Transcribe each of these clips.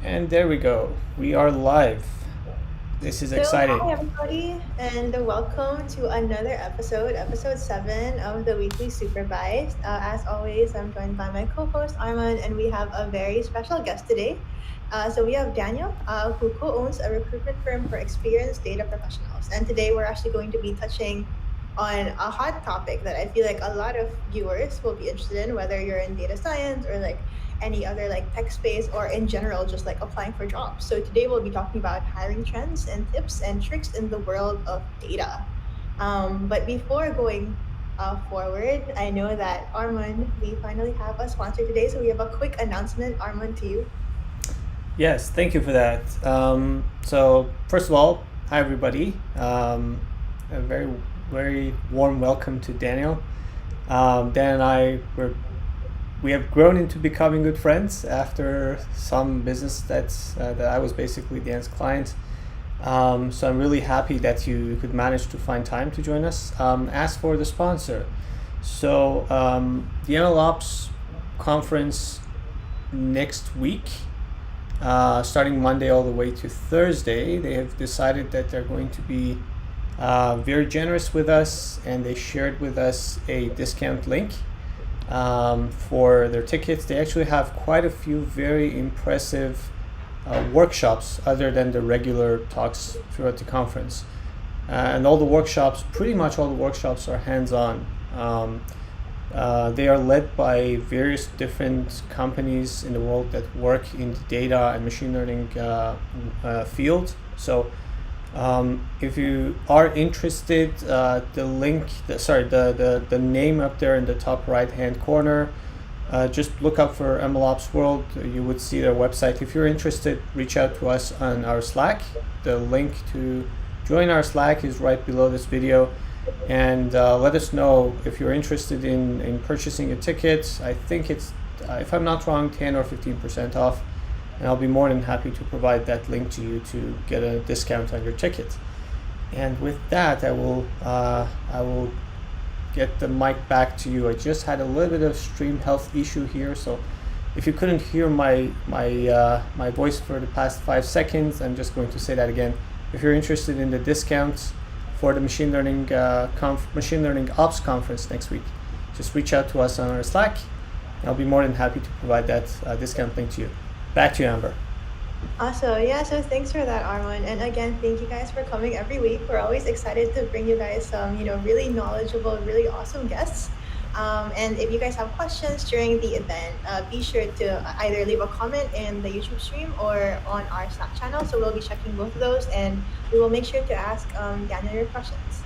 And there we go. We are live. This is So, hi exciting. everybody, and welcome to another episode 7 of the Weekly Supervised. As always, I'm joined by my co host Armand, and we have a very special guest today. So, we have Daniel, who co owns a recruitment firm for experienced data professionals. And today, we're actually going to be touching on a hot topic that I feel like a lot of viewers will be interested in, whether you're in data science or like any other like tech space or in general just like applying for jobs. So today we'll be talking about hiring trends and tips and tricks in the world of data. But before going forward, I know that Armand, we finally have a sponsor today, so we have a quick announcement, Armand, to you. Yes, thank you for that. So, first of all, hi everybody. A very warm welcome to Daniel. Dan and we have grown into becoming good friends after some business that I was basically Dan's client. So I'm really happy that you could manage to find time to join us. As for the sponsor, so the MLOps conference next week, starting Monday all the way to Thursday, they have decided that they're going to be very generous with us, and they shared with us a discount link for their tickets. They actually have quite a few very impressive workshops other than the regular talks throughout the conference. And pretty much all the workshops are hands-on. They are led by various different companies in the world that work in the data and machine learning field. So if you are interested, the name up there in the top right hand corner, just look up for MLOps World. You would see their website. If you're interested, reach out to us on our Slack. The link to join our Slack is right below this video. And let us know if you're interested in purchasing a ticket. I think it's, if I'm not wrong, 10 or 15% off. And I'll be more than happy to provide that link to you to get a discount on your ticket. And with that, I will get the mic back to you. I just had a little bit of stream health issue here, so if you couldn't hear my voice for the past 5 seconds, I'm just going to say that again. If you're interested in the discounts for the machine learning ops conference next week, just reach out to us on our Slack. I'll be more than happy to provide that discount link to you. Back to you, Amber. Awesome. Yeah, so thanks for that, Armand. And again, thank you guys for coming every week. We're always excited to bring you guys some, really knowledgeable, really awesome guests. And if you guys have questions during the event, be sure to either leave a comment in the YouTube stream or on our Slack channel. So we'll be checking both of those, and we will make sure to ask Daniel your questions.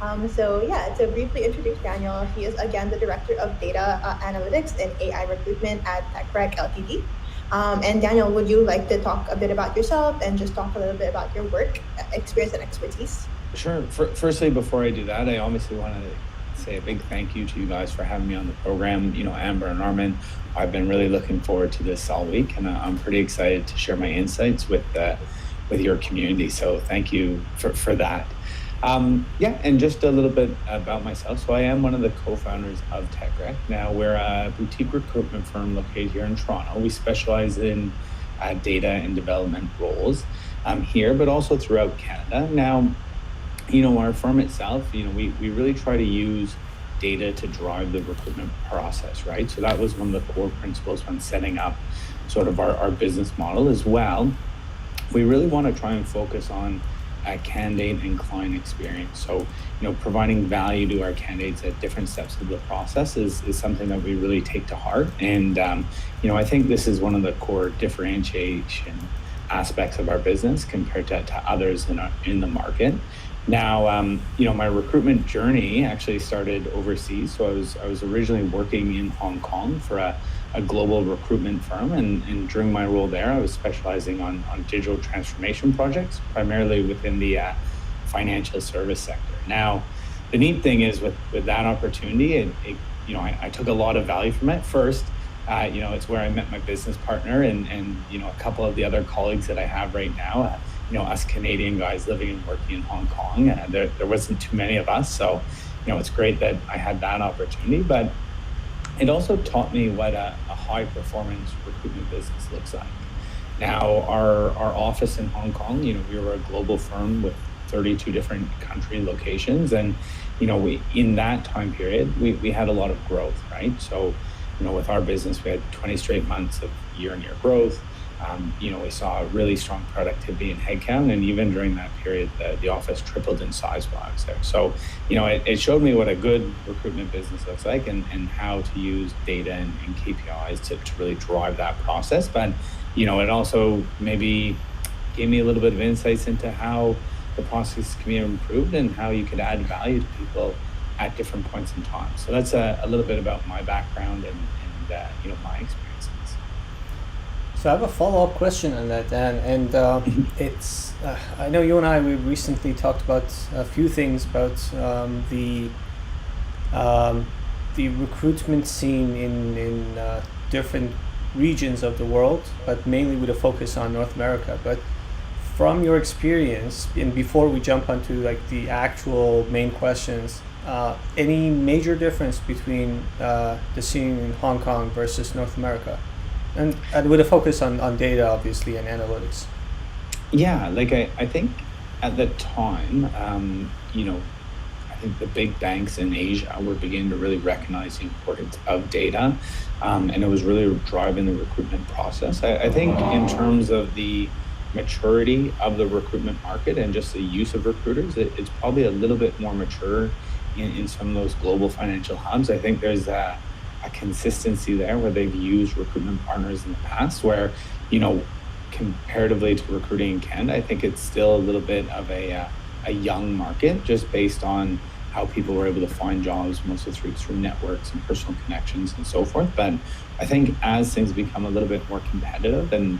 To briefly introduce Daniel, he is again the Director of Data Analytics and AI Recruitment at TechRec Ltd. And Daniel, would you like to talk a bit about yourself and just talk a little bit about your work, experience, and expertise? Sure. Firstly, before I do that, I obviously want to say a big thank you to you guys for having me on the program. Amber and Armin, I've been really looking forward to this all week, and I'm pretty excited to share my insights with your community. So thank you for that. And just a little bit about myself. So I am one of the co-founders of TechRec. Now, we're a boutique recruitment firm located here in Toronto. We specialize in data and development roles here, but also throughout Canada. Now, our firm itself, we really try to use data to drive the recruitment process, right? So that was one of the core principles when setting up sort of our business model as well. We really want to try and focus on candidate and client experience. So, providing value to our candidates at different steps of the process is something that we really take to heart. And, I think this is one of the core differentiation aspects of our business compared to others in the market. Now, my recruitment journey actually started overseas. So I was originally working in Hong Kong for a global recruitment firm. And during my role there, I was specializing on digital transformation projects, primarily within the financial service sector. Now, the neat thing is with that opportunity, I took a lot of value from it. First, it's where I met my business partner and a couple of the other colleagues that I have right now. Us Canadian guys living and working in Hong Kong, there wasn't too many of us. So, it's great that I had that opportunity, but it also taught me what a high performance recruitment business looks like. Now, our office in Hong Kong, we were a global firm with 32 different country locations. And, in that time period, we had a lot of growth, right? So, with our business, we had 20 straight months of year-on-year growth. We saw really strong productivity and headcount, and even during that period, the office tripled in size while I was there. So, it showed me what a good recruitment business looks like, and how to use data and KPIs to really drive that process. But, it also maybe gave me a little bit of insights into how the process can be improved and how you could add value to people at different points in time. So that's a little bit about my background and my experiences. So I have a follow-up question on that, Dan, and it's I know you and I, we recently talked about a few things about the recruitment scene in different regions of the world, but mainly with a focus on North America. But from your experience, and before we jump onto like the actual main questions, any major difference between the scene in Hong Kong versus North America? And with a focus on data, obviously, and analytics. Yeah, like I think at the time, I think the big banks in Asia were beginning to really recognize the importance of data, and it was really driving the recruitment process. I think in terms of the maturity of the recruitment market and just the use of recruiters, it's probably a little bit more mature in some of those global financial hubs. I think there's a consistency there where they've used recruitment partners in the past where, comparatively to recruiting in Canada, I think it's still a little bit of a young market just based on how people were able to find jobs, mostly through networks and personal connections and so forth. But I think as things become a little bit more competitive, and,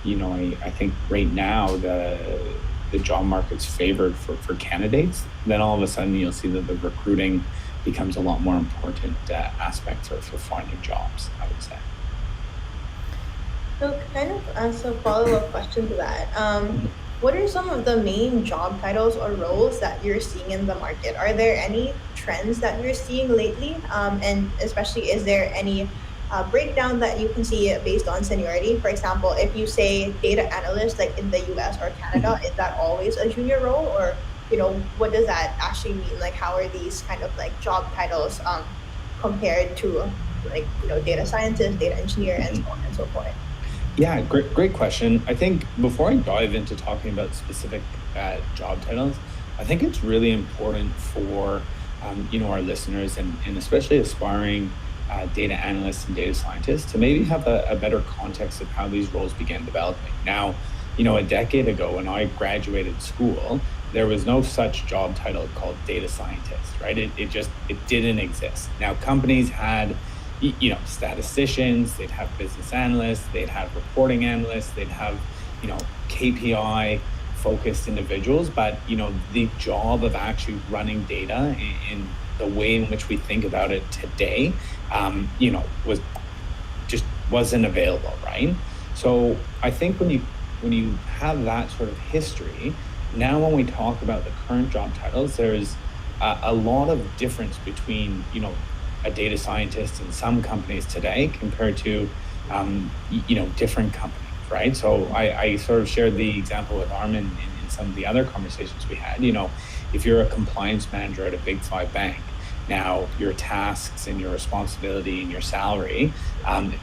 I think right now the job market's favored for candidates, then all of a sudden you'll see that the recruiting becomes a lot more important aspect for finding jobs, I would say. So kind of as a follow-up question to that, what are some of the main job titles or roles that you're seeing in the market? Are there any trends that you're seeing lately? And especially, is there any breakdown that you can see based on seniority? For example, if you say data analyst, like in the US or Canada, is that always a junior role? Or, what does that actually mean? Like, how are these kind of like job titles compared to like, data scientist, data engineer, and so on and so forth? Yeah, great question. I think before I dive into talking about specific job titles, I think it's really important for our listeners and especially aspiring data analysts and data scientists to maybe have a better context of how these roles began developing. Now, a decade ago when I graduated school, there was no such job title called data scientist, right? It didn't exist. Now, companies had statisticians, they'd have business analysts, they'd have reporting analysts, they'd have, KPI focused individuals, but, the job of actually running data in the way in which we think about it today, wasn't available, right? So I think when you have that sort of history, now when we talk about the current job titles, there's a lot of difference between, a data scientist in some companies today compared to, different companies, right? So I sort of shared the example with Armin in some of the other conversations we had. If you're a compliance manager at a Big Five bank, now your tasks and your responsibility and your salary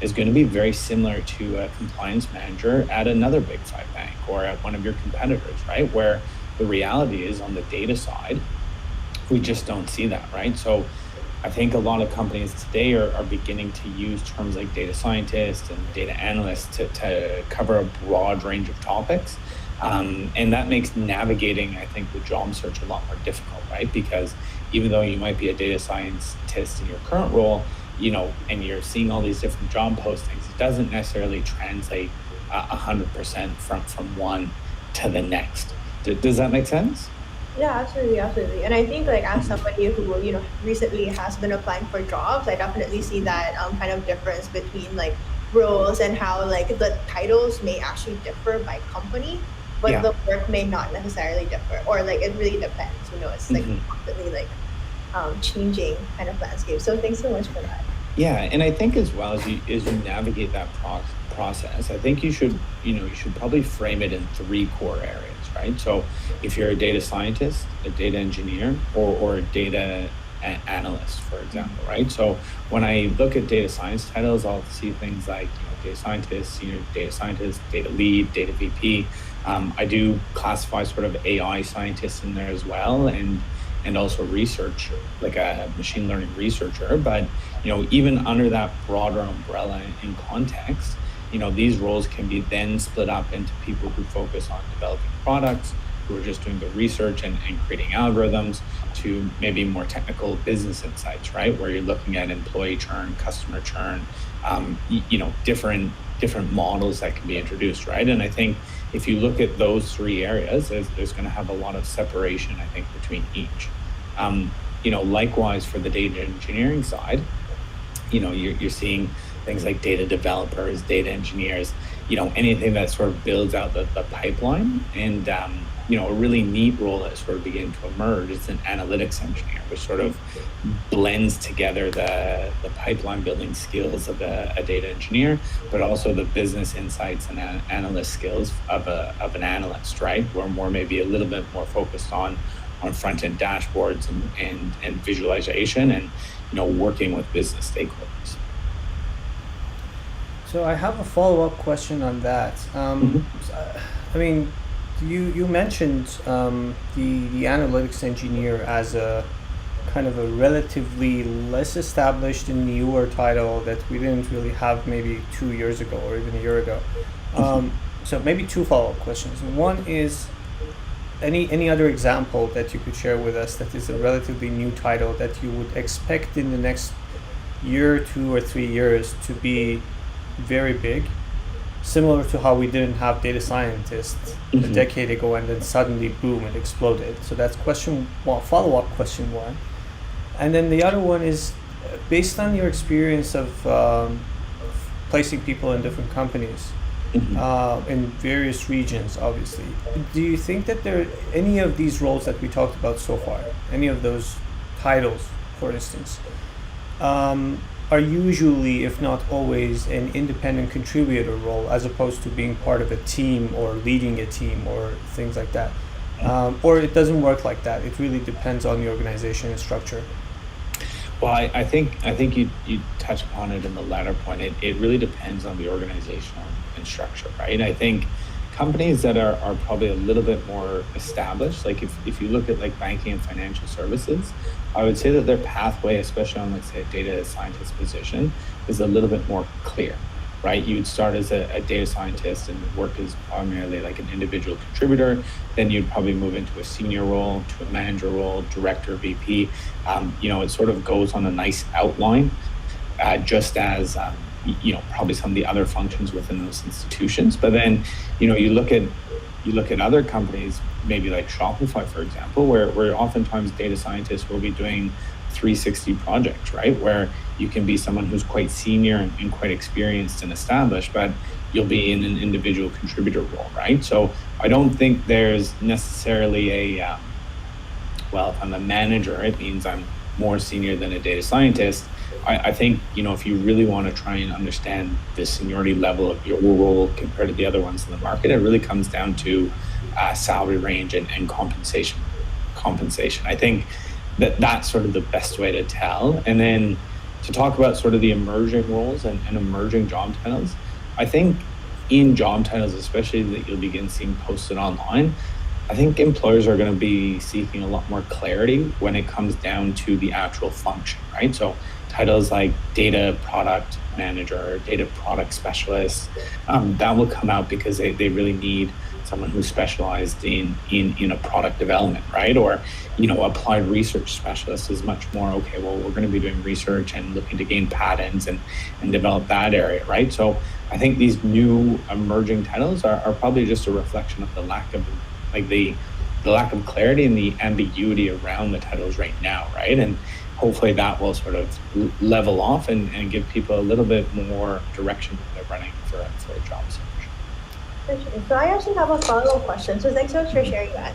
is going to be very similar to a compliance manager at another Big Five bank or at one of your competitors, right? Where the reality is on the data side, we just don't see that, right? So I think a lot of companies today are beginning to use terms like data scientist and data analyst to cover a broad range of topics. And that makes navigating, I think, the job search a lot more difficult, right? Because even though you might be a data scientist in your current role, and you're seeing all these different job postings, it doesn't necessarily translate 100% from one to the next. Does that make sense? Yeah, absolutely, absolutely. And I think like as somebody who, recently has been applying for jobs, I definitely see that kind of difference between like roles and how like the titles may actually differ by company, but Yeah. the work may not necessarily differ. Or like it really depends, it's like Mhm. constantly like changing kind of landscape. So thanks so much for that. Yeah, and I think as well as you navigate that process, I think you should probably frame it in three core areas, right? So if you're a data scientist, a data engineer, or a data analyst, for example, right? So when I look at data science titles, I'll see things like data scientist, senior data scientist, data lead, data VP. I do classify sort of AI scientists in there as well, and also research, like a machine learning researcher. But even under that broader umbrella in context, these roles can be then split up into people who focus on developing products, who are just doing the research and creating algorithms, to maybe more technical business insights, right? Where you're looking at employee churn, customer churn, different models that can be introduced, right? And I think if you look at those three areas, there's going to have a lot of separation, I think, between each. Likewise for the data engineering side, you're seeing things like data developers, data engineers, anything that sort of builds out the pipeline. And a really neat role that sort of began to emerge is an analytics engineer, which sort of blends together the pipeline building skills of a data engineer, but also the business insights and analyst skills of an analyst, right? We're more maybe a little bit more focused on front-end dashboards and visualization and working with business stakeholders. So I have a follow-up question on that. I mean, you mentioned the analytics engineer as a kind of a relatively less established and newer title that we didn't really have maybe 2 years ago or even a year ago. So maybe two follow-up questions. One is, any other example that you could share with us that is a relatively new title that you would expect in the next year, 2 or 3 years to be very big, similar to how we didn't have data scientists a decade ago and then suddenly boom, it exploded. So that's follow-up question one. And then the other one is, based on your experience of placing people in different companies in various regions, obviously, do you think that there any of these roles that we talked about so far, any of those titles, for instance, are usually, if not always, an independent contributor role as opposed to being part of a team or leading a team or things like that? Or it doesn't work like that? It really depends on the organization and structure. Well, I think you touch upon it in the latter point. It really depends on the organizational and structure, right? I think companies that are probably a little bit more established, like if you look at like banking and financial services, I would say that their pathway, especially on, let's say, a data scientist position, is a little bit more clear, right? You'd start as a data scientist and work as primarily like an individual contributor. Then you'd probably move into a senior role, to a manager role, director, VP. It sort of goes on a nice outline, just as probably some of the other functions within those institutions. But then, you look at other companies, maybe like Shopify, for example, where oftentimes data scientists will be doing 360 projects, right? Where you can be someone who's quite senior and quite experienced and established, but you'll be in an individual contributor role, right? So I don't think there's necessarily if I'm a manager, it means I'm more senior than a data scientist. I think, if you really want to try and understand the seniority level of your role compared to the other ones in the market, it really comes down to salary range and compensation. I think that's sort of the best way to tell. And then to talk about sort of the emerging roles and emerging job titles, I think in job titles, especially that you'll begin seeing posted online, I think employers are going to be seeking a lot more clarity when it comes down to the actual function, right? So titles like data product manager, data product specialist, that will come out because they really need someone who's specialized in a product development, right? Or, applied research specialist is much more, okay, well, we're going to be doing research and looking to gain patents and develop that area, right? So I think these new emerging titles are probably just a reflection of the lack of the lack of clarity and the ambiguity around the titles right now, right? And hopefully that will sort of level off and give people a little bit more direction when they're running for a job search. So I actually have a follow-up question. So thanks so much for sharing that.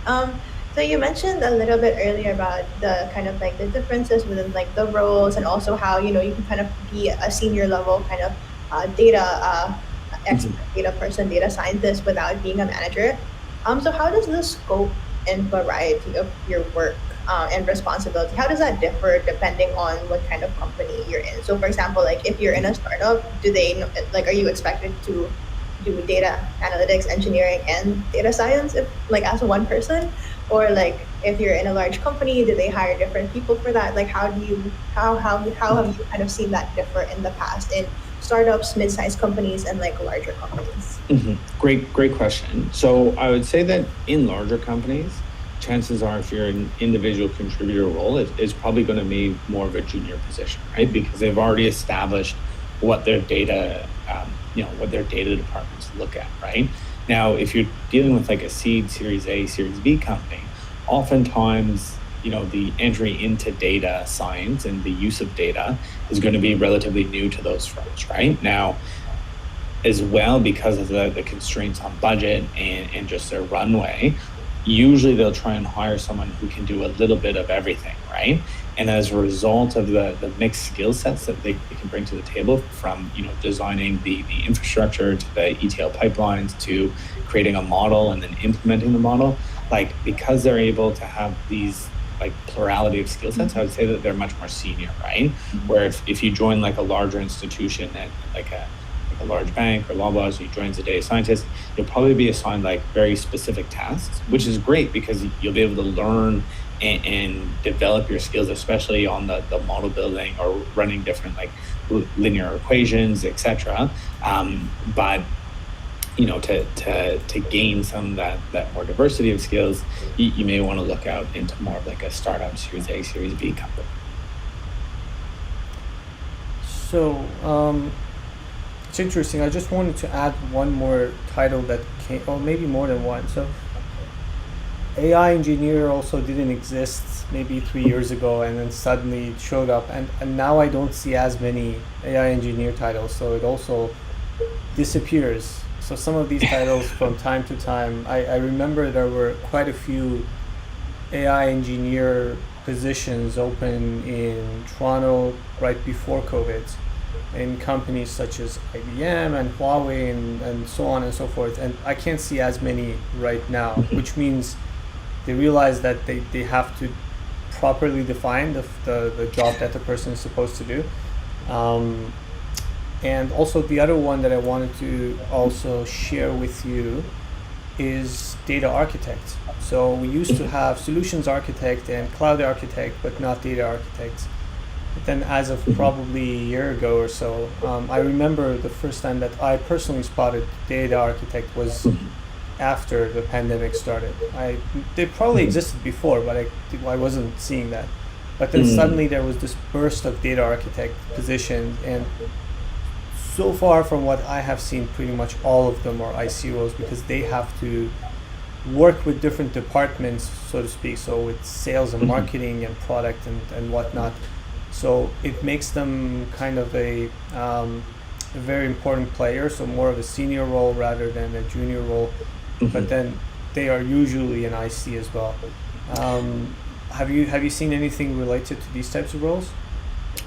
So you mentioned a little bit earlier about the kind of like the differences within like the roles and also how, you can kind of be a senior level kind of data expert data person, data scientist without being a manager. So how does the scope and variety of your work and responsibility, how does that differ depending on what kind of company you're in? So for example, like if you're in a startup, are you expected to do data analytics, engineering, and data science if like as one person? Or like if you're in a large company, do they hire different people for that? Like how have you kind of seen that differ in the past in startups, mid-sized companies, and like larger companies? Great question. So I would say that in larger companies, chances are if you're an individual contributor role, it's probably going to be more of a junior position, right? Because they've already established what their data, what their data departments look at, right? Now, if you're dealing with like a seed, Series A, Series B company, oftentimes, the entry into data science and the use of data is going to be relatively new to those firms, right? Now, as well, because of the constraints on budget and just their runway, usually they'll try and hire someone who can do a little bit of everything, right? And as a result of the mixed skill sets that they can bring to the table, from designing the infrastructure to the ETL pipelines to creating a model and then implementing the model, like because they're able to have these like plurality of skill sets, I would say that they're much more senior, right? Where if you join like a larger institution and like a large bank or Loblaws, you join as a data scientist, you'll probably be assigned like very specific tasks, which is great because you'll be able to learn and develop your skills, especially on the model building or running different like linear equations, etc. But to gain some of that more diversity of skills, you may want to look out into more of like a startup Series A, Series B company. So it's interesting. I just wanted to add one more title that came, or maybe more than one. So AI engineer also didn't exist maybe 3 years ago, and then suddenly it showed up, and now I don't see as many AI engineer titles, so it also disappears. So some of these titles from time to time, I remember there were quite a few AI engineer positions open in Toronto right before COVID, in companies such as IBM and Huawei and so on and so forth. And I can't see as many right now, which means they realize that they have to properly define the job that the person is supposed to do. And also the other one that I wanted to also share with you is data architect. So we used to have solutions architect and cloud architect, but not data architect. But then as of probably a year ago or so, I remember the first time that I personally spotted data architect was after the pandemic started. They probably existed before, but I wasn't seeing that. But then suddenly there was this burst of data architect positions, and so far from what I have seen, pretty much all of them are IC roles because they have to work with different departments, so to speak, so with sales and marketing and product and whatnot. So it makes them kind of a very important player, so more of a senior role rather than a junior role. But then they are usually an IC as well. Have you seen anything related to these types of roles?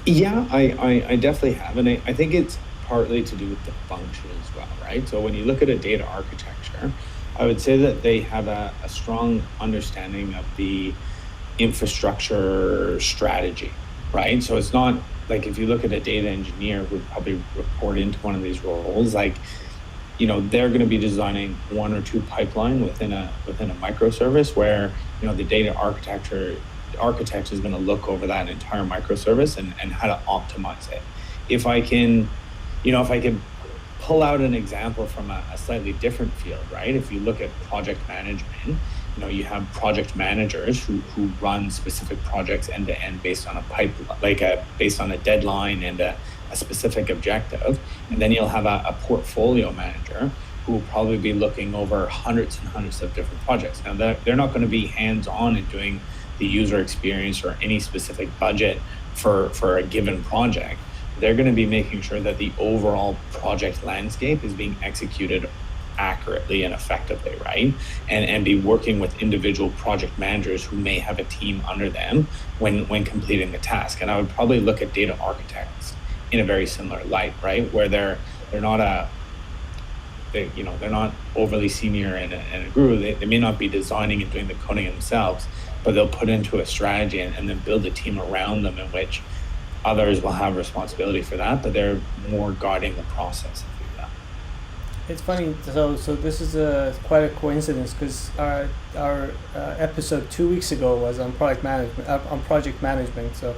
Yeah, I definitely have, and I think it's partly to do with the function as well, right? So when you look at a data architecture, I would say that they have a strong understanding of the infrastructure strategy, right? So it's not like if you look at a data engineer who would probably report into one of these roles, like, they're going to be designing one or two pipeline within a microservice where, the data architect is going to look over that entire microservice and how to optimize it. If I can pull out an example from a slightly different field, right? If you look at project management, you have project managers who run specific projects end to end based on a pipeline, based on a deadline and a specific objective. And then you'll have a portfolio manager who will probably be looking over hundreds and hundreds of different projects. Now, they're not going to be hands-on in doing the user experience or any specific budget for a given project. They're going to be making sure that the overall project landscape is being executed accurately and effectively, right? And be working with individual project managers who may have a team under them when completing the task. And I would probably look at data architects in a very similar light, right? Where they're not they're not overly senior in a group. They may not be designing and doing the coding themselves, but they'll put into a strategy and then build a team around them in which others will have responsibility for that, but they're more guiding the process. It's funny. So this is quite a coincidence because our episode 2 weeks ago was on project management. So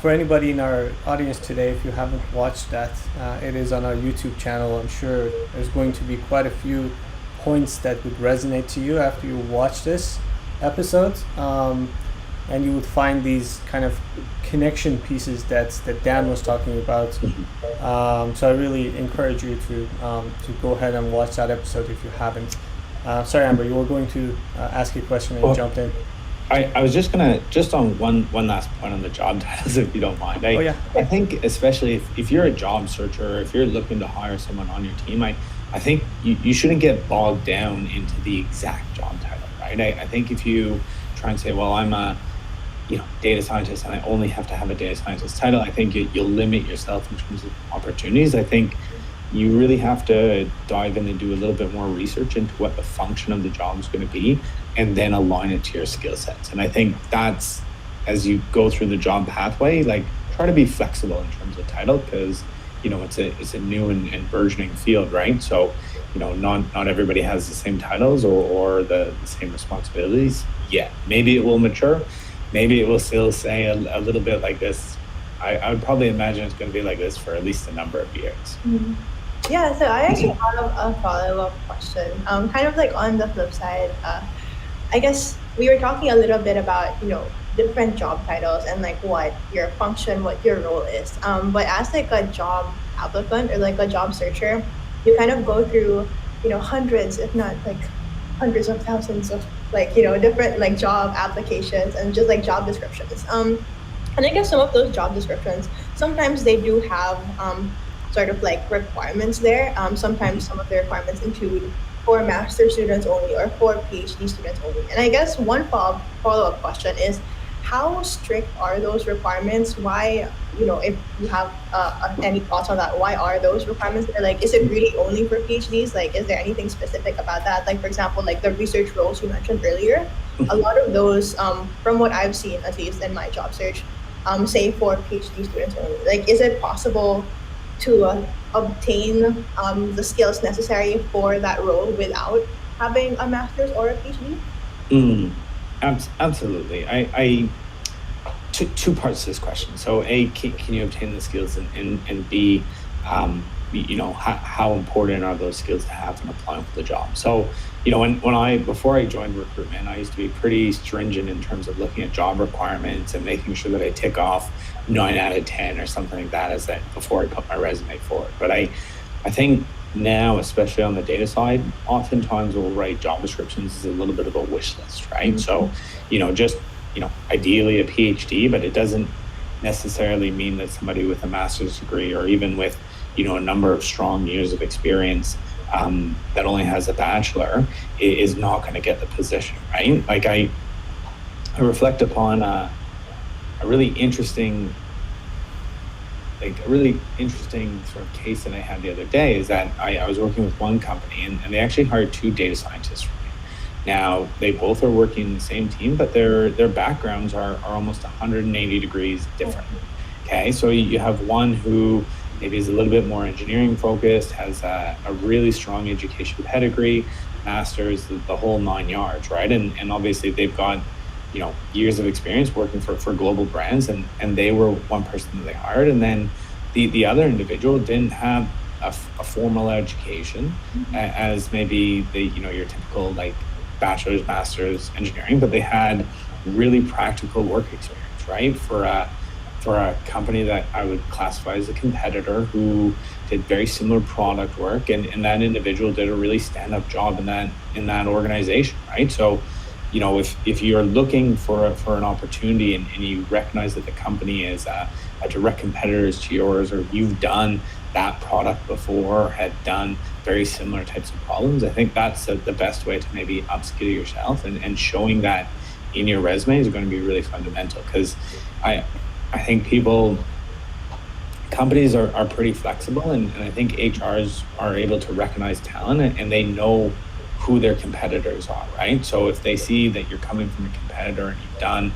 for anybody in our audience today, if you haven't watched that, it is on our YouTube channel. I'm sure there's going to be quite a few points that would resonate to you after you watch this episode, and you would find these kind of connection pieces that Dan was talking about. So I really encourage you to go ahead and watch that episode if you haven't. Sorry, Amber, you were going to ask a question and jumped in. I was just on one last point on the job titles, if you don't mind. I think especially if you're a job searcher, if you're looking to hire someone on your team, I think you shouldn't get bogged down into the exact job title, right? I think if you try and say, well, I'm a data scientist and I only have to have a data scientist title, I think you'll limit yourself in terms of opportunities. I think you really have to dive in and do a little bit more research into what the function of the job is going to be and then align it to your skill sets. And I think that's, as you go through the job pathway, like try to be flexible in terms of title, because it's a new and burgeoning field, right? So not everybody has the same titles or the same responsibilities yet. Maybe it will mature. Maybe it will still say a little bit like this. I would probably imagine it's going to be like this for at least a number of years. Mm-hmm. Yeah, so I actually have a follow-up question. Kind of like on the flip side, I guess we were talking a little bit about, different job titles and like what your function, what your role is. But as like a job applicant or like a job searcher, you kind of go through, hundreds, if not like hundreds of thousands of different like job applications and just like job descriptions. And I guess some of those job descriptions, sometimes they do have sort of like requirements there. Sometimes some of the requirements include for master's students only or for PhD students only. And I guess one follow-up question is, how strict are those requirements? Why, if you have any thoughts on that, why are those requirements there? Like, is it really only for PhDs? Like, is there anything specific about that? Like, for example, like the research roles you mentioned earlier, a lot of those, from what I've seen, at least in my job search, say for PhD students only. Like, is it possible to obtain the skills necessary for that role without having a master's or a PhD? Absolutely. I two parts to this question. So A, can you obtain the skills, and B, how important are those skills to have when applying for the job? So, before I joined recruitment, I used to be pretty stringent in terms of looking at job requirements and making sure that I tick off 9 out of 10 or something like that before I put my resume forward. But I think now, especially on the data side, oftentimes we'll write job descriptions as a little bit of a wish list, right? Mm-hmm. So, ideally a PhD, but it doesn't necessarily mean that somebody with a master's degree or even with, a number of strong years of experience that only has a bachelor is not going to get the position, right? Like I reflect upon a really interesting sort of case that I had the other day is that I was working with one company and they actually hired 2 data scientists for me. Now, they both are working in the same team, but their backgrounds are almost 180 degrees different. Okay, so you have one who maybe is a little bit more engineering focused, has a really strong education pedigree, master's, the whole 9 yards, right? And obviously they've got years of experience working for global brands, and they were one person that they hired. And then the other individual didn't have a formal education, as maybe your typical like bachelor's, master's engineering, but they had really practical work experience, right? For a company that I would classify as a competitor who did very similar product work, and that individual did a really stand-up job in that organization, right? So if you're looking for an opportunity and you recognize that the company is a direct competitor to yours, or you've done that product before, or had done very similar types of problems, I think that's the best way to maybe upskill yourself, and showing that in your resume is going to be really fundamental, because I think people companies are pretty flexible, and I think HRs are able to recognize talent, and they know who their competitors are, right? So if they see that you're coming from a competitor and you've done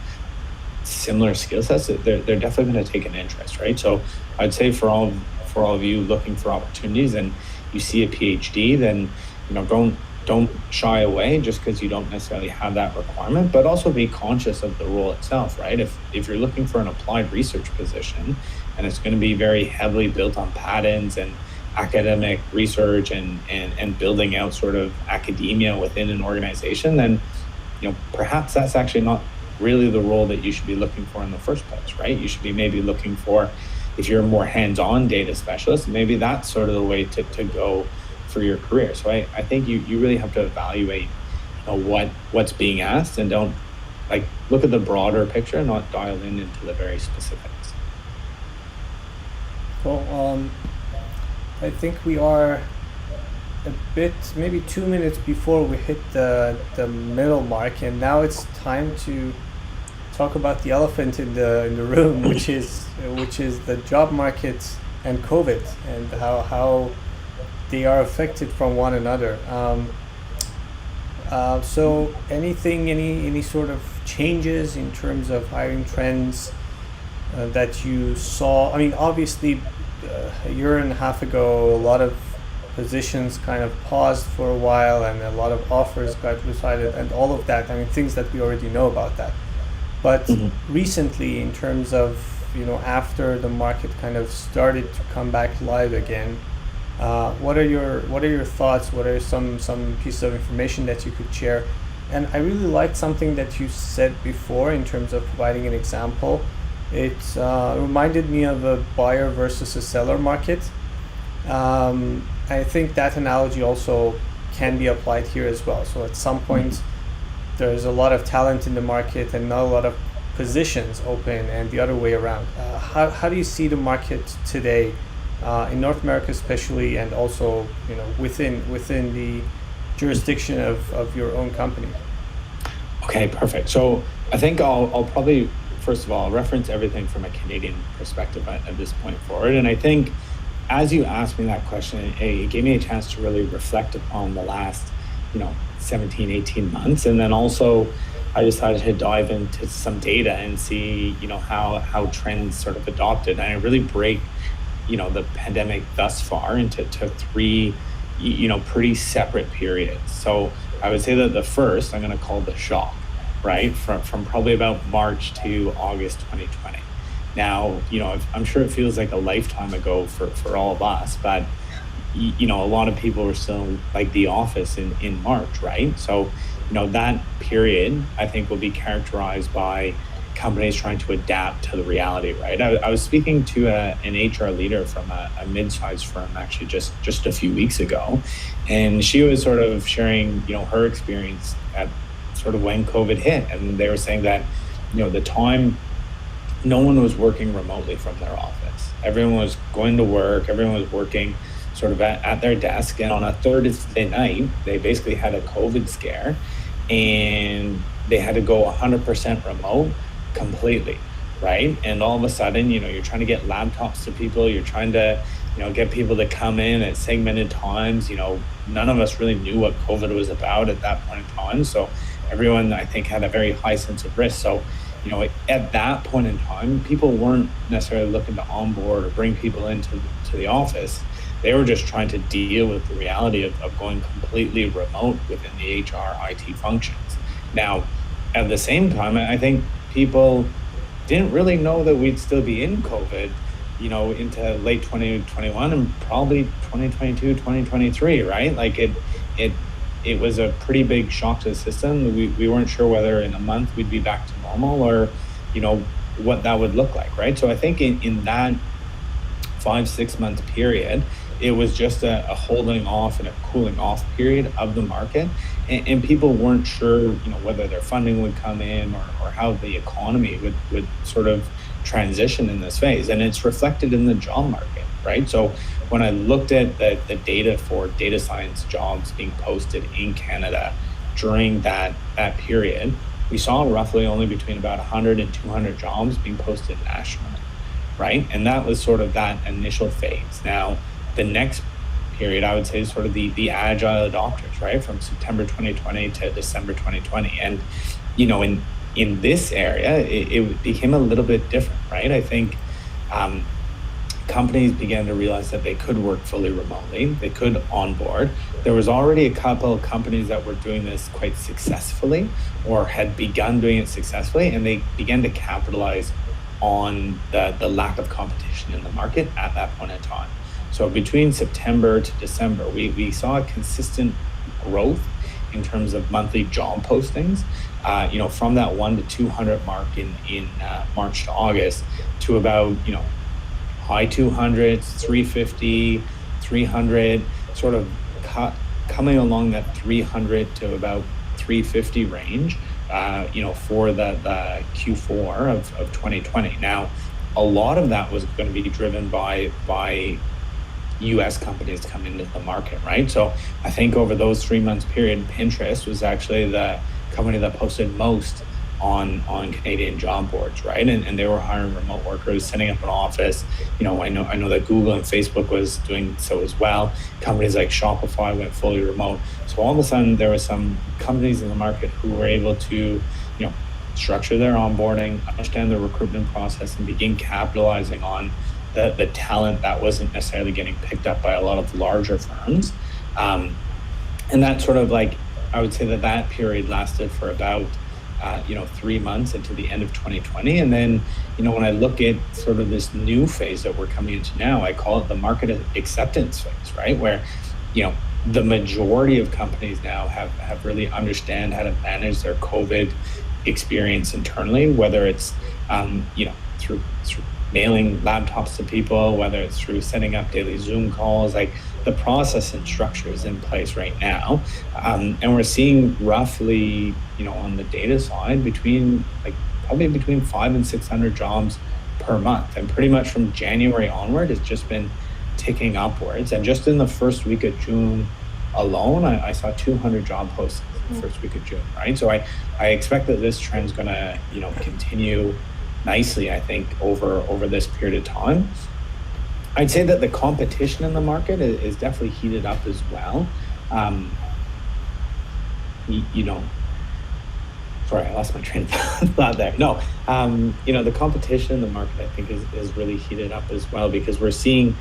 similar skill sets, they're definitely going to take an interest, right? So I'd say for all of you looking for opportunities and you see a PhD, then don't shy away just because you don't necessarily have that requirement, but also be conscious of the role itself, right? If you're looking for an applied research position and it's going to be very heavily built on patents and academic research and building out sort of academia within an organization, then perhaps that's actually not really the role that you should be looking for in the first place, right? You should be maybe looking for, if you're a more hands-on data specialist, maybe that's sort of the way to go for your career. So I think you really have to evaluate what's being asked, and don't look at the broader picture and not dial into the very specifics. Well, I think we are a bit, maybe 2 minutes before we hit the middle mark, and now it's time to talk about the elephant in the room, which is the job market and COVID, and how they are affected from one another. So any sort of changes in terms of hiring trends that you saw? I mean, obviously, a year and a half ago, a lot of positions kind of paused for a while, and a lot of offers got decided, and all of that. I mean, things that we already know about that. But recently, in terms of after the market kind of started to come back live again, what are your thoughts? What are some pieces of information that you could share? And I really liked something that you said before in terms of providing an example. It reminded me of a buyer versus a seller market. I think that analogy also can be applied here as well. So at some point, there's a lot of talent in the market and not a lot of positions open, and the other way around. How do you see the market today, in North America especially, and also within the jurisdiction of your own company? Okay, perfect. So I think I'll probably, first of all, reference everything from a Canadian perspective at this point forward. And I think as you asked me that question, it gave me a chance to really reflect upon the last 17, 18 months. And then also I decided to dive into some data and see, how trends sort of adopted. And I really break, the pandemic thus far into three, pretty separate periods. So I would say that the first, I'm going to call the shock, right? From probably about March to August 2020. Now, I'm sure it feels like a lifetime ago for all of us, but a lot of people were still like the office in March, right? So, that period I think will be characterized by companies trying to adapt to the reality, right? I was speaking to an HR leader from a mid-sized firm actually just a few weeks ago, and she was sort of sharing, her experience at sort of when COVID hit, and they were saying that, the time no one was working remotely from their office. Everyone was going to work, everyone was working sort of at their desk, and on a Thursday night, they basically had a COVID scare, and they had to go 100% remote completely, right? And all of a sudden, you're trying to get laptops to people, you're trying to, get people to come in at segmented times. None of us really knew what COVID was about at that point in time. So everyone, I think, had a very high sense of risk. So, at that point in time, people weren't necessarily looking to onboard or bring people into the office. They were just trying to deal with the reality of going completely remote within the HR IT functions. Now, at the same time, I think people didn't really know that we'd still be in COVID, into late 2021 and probably 2022, 2023, right? Like it was a pretty big shock to the system. We weren't sure whether in a month we'd be back to normal or, what that would look like, right? So I think in that 5-6 month period, it was just a holding off and a cooling off period of the market. And people weren't sure, whether their funding would come in or how the economy would sort of transition in this phase. And it's reflected in the job market, right? So when I looked at the data for data science jobs being posted in Canada during that period, we saw roughly only between about 100 and 200 jobs being posted nationally, right? And that was sort of that initial phase. Now, the next period, I would say, is sort of the agile adopters, right? From September 2020 to December 2020. And, in this area, it became a little bit different, right? I think companies began to realize that they could work fully remotely, they could onboard. There was already a couple of companies that were doing this quite successfully or had begun doing it successfully, and they began to capitalize on the lack of competition in the market at that point in time. So between September to December, we saw a consistent growth in terms of monthly job postings, from that 1 to 200 mark in March to August to about, high 200s, 350, 300, sort of coming along that 300 to about 350 range, for the Q4 of 2020. Now, a lot of that was going to be driven by US companies coming into the market, right? So I think over those 3 months period, Pinterest was actually the company that posted most on Canadian job boards, right? And they were hiring remote workers, setting up an office. I know that Google and Facebook was doing so as well. Companies like Shopify went fully remote. So all of a sudden there were some companies in the market who were able to, structure their onboarding, understand the recruitment process, and begin capitalizing on the talent that wasn't necessarily getting picked up by a lot of larger firms. And that sort of I would say that period lasted for about 3 months into the end of 2020. And then, when I look at sort of this new phase that we're coming into now, I call it the market acceptance phase, right? Where, the majority of companies now have really understand how to manage their COVID experience internally, whether it's, through mailing laptops to people, whether it's through setting up daily Zoom calls, the process and structure is in place right now. And we're seeing roughly, on the data side, probably between 500 and 600 jobs per month. And pretty much from January onward, it's just been ticking upwards. And just in the first week of June alone, I saw 200 job postings in the first week of June, right? So I expect that this trend's gonna, continue nicely, I think, over this period of time. I'd say that the competition in the market is definitely heated up as well. Sorry, I lost my train of thought there. No, the competition in the market, I think, is really heated up as well, because we're seeing,